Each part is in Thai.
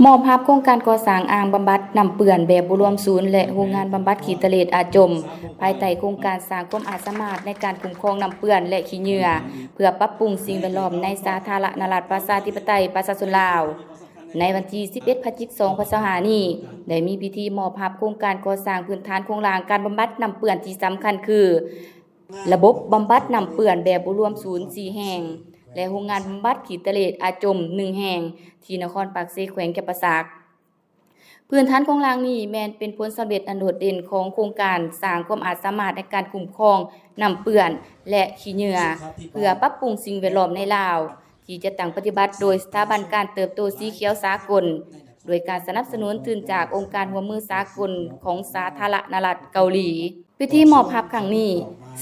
มอบภาพโครงการก่อสร้างอ่างบำบัดน้ำเปื้อนแบบบ่รวมศูนย์และโรงงานบำบัดขี้ทะเลอาจมภายใต้โครงการสร้างความอาจสามารถในการคุ้มครองน้ำเปื้อนและขี้เหงื่อเพื่อปรับปรุงสิ่งแวดล้อมในสาธารณรัฐประชาธิปไตยประชาชนลาวในวันที่ 11 พฤศจิกายน 2025 นี้ได้มีพิธีมอบภาพโครงการก่อสร้างพื้นฐานโครงสร้างการบำบัดน้ำเปื้อนที่สำคัญคือระบบบำบัดน้ำเปื้อนแบบบ่รวมศูนย์4แห่งและโรงงานบำบัดขี้ทะเลอาจม1แห่งที่นครปากเซแขวงแก่นประสาทพื้นฐานของรางนี้แม้นเป็นผลสำเร็จอันโดดเด่นของโครงการสร้างความอาจสามารถในการคุ้มครองน้ำเปื้อนและขี้เหงื่อเพื่อปรับปรุงสิ่งแวดล้อมในลาวที่จะตั้งปฏิบัติโดยสถาบันการเติบโตสีเขียวสากลโดยการสนับสนุนทุนจากองค์การร่วมมือสากลของสาธารณรัฐเกาหลีพิธีมอบภาพครั้งนี้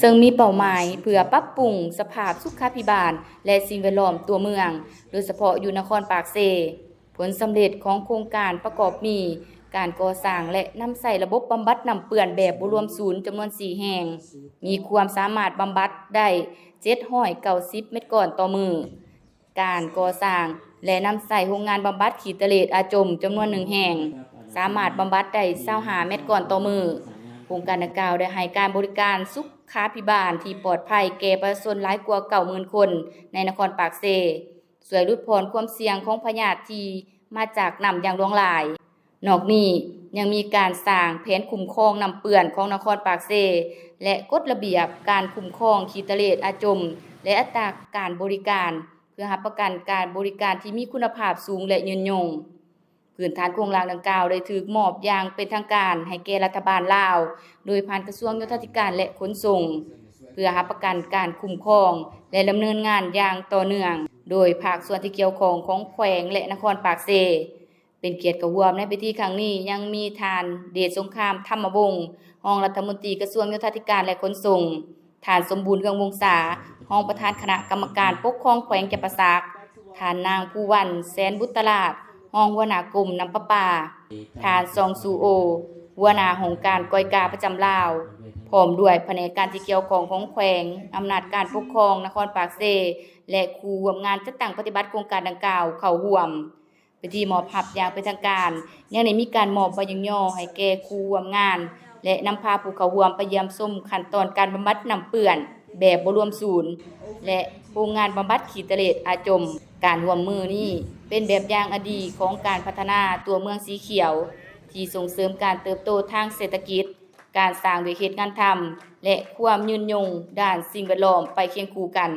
ซึ่งมีเป้าหมายเพื่อปรับปรุงสภาพสุขาภิบาลและสิ่งแวดล้อมตัวเมืองโดยเฉพาะอยู่นครปากเซผลสำเร็จของโครงการประกอบมีการก่อสร้างและนำใส่ระบบบำบัดน้ำเปื้อนแบบบ่รวมศูนย์จำนวน4แห่งมีความสามารถบำบัดได้790เม็ดก้อนต่อมือการก่อสร้างและนำใส่โรงงานบำบัดขี้ทะเลอาจมจำนวน1แห่งสามารถบำบัดได้25เม็ดก้อนต่อมือโครงการดังกล่าวได้ให้การบริการสุขาภิบาลที่ปลอดภัยแก่ประชาชนหลายกว่า 90,000 คนในนครปากเซช่วยลดพรความเสี่ยงของพยาธิที่มาจากน้ำอย่างหลวงหลายนอกนี้ยังมีการสร้างแผนคุ้มครองน้ำเปื้อนของนครปากเซและกฎระเบียบการคุ้มครองขี้ทะเลอาจมและอัตราการบริการเพื่อรับประกันการบริการที่มีคุณภาพสูงและยืนยงพื้นฐานโครงสร้างดังกล่าวได้ถูกมอบอย่างเป็นทางการให้แก่รัฐบาลลาวโดยผ่านกระทรวงโยธาธิการและขนส่งเพื่อรับประกันการคุ้มครองและดำเนินงานอย่างต่อเนื่องโดยภาคส่วนที่เกี่ยวข้องของแขวงและนครปากเซเป็นเกียรติกับร่วมในพิธีครั้งนี้ยังมีท่านเดชสงครามธรรมวงศ์รองรัฐมนตรีกระทรวงโยธาธิการและขนส่งท่านสมบูรณ์เรืองวงศารองประธานคณะกรรมการปกครองแขวงแก่นประสาทท่านนางภูวันแสนบุตรราชรองหัวหน้ากรมน้ำประปาท่านซองซูโอหัวหน้าองค์การกอยกาประจำลาวพร้อมด้วยแผนกการที่เกี่ยวข้องของแขวงอำนาจการปกครองนครปากเซและครูร่วมงานจัดตั้งปฏิบัติโครงการดังกล่าวเข้าร่วมพิธีมอบภาพอย่างเป็นทางการยังได้มีการมอบใบยินยอให้แก่ครูร่วมงานและนำพาผู้เข้าร่วมไปเยี่ยมชมขั้นตอนการบำบัดน้ำเปื้อนแบบบ่รวมศูนย์และโรงงานบำบัดขี้ทะเลอาจมการร่วมมือนี้เป็นแบบอย่างอดีตของการพัฒนาตัวเมืองสีเขียวที่ส่งเสริมการเติบโตทางเศรษฐกิจการสร้างด้วยเหตุงานทำและความยืนยงด้านสิ่งแวดล้อมไปเคียงคู่กัน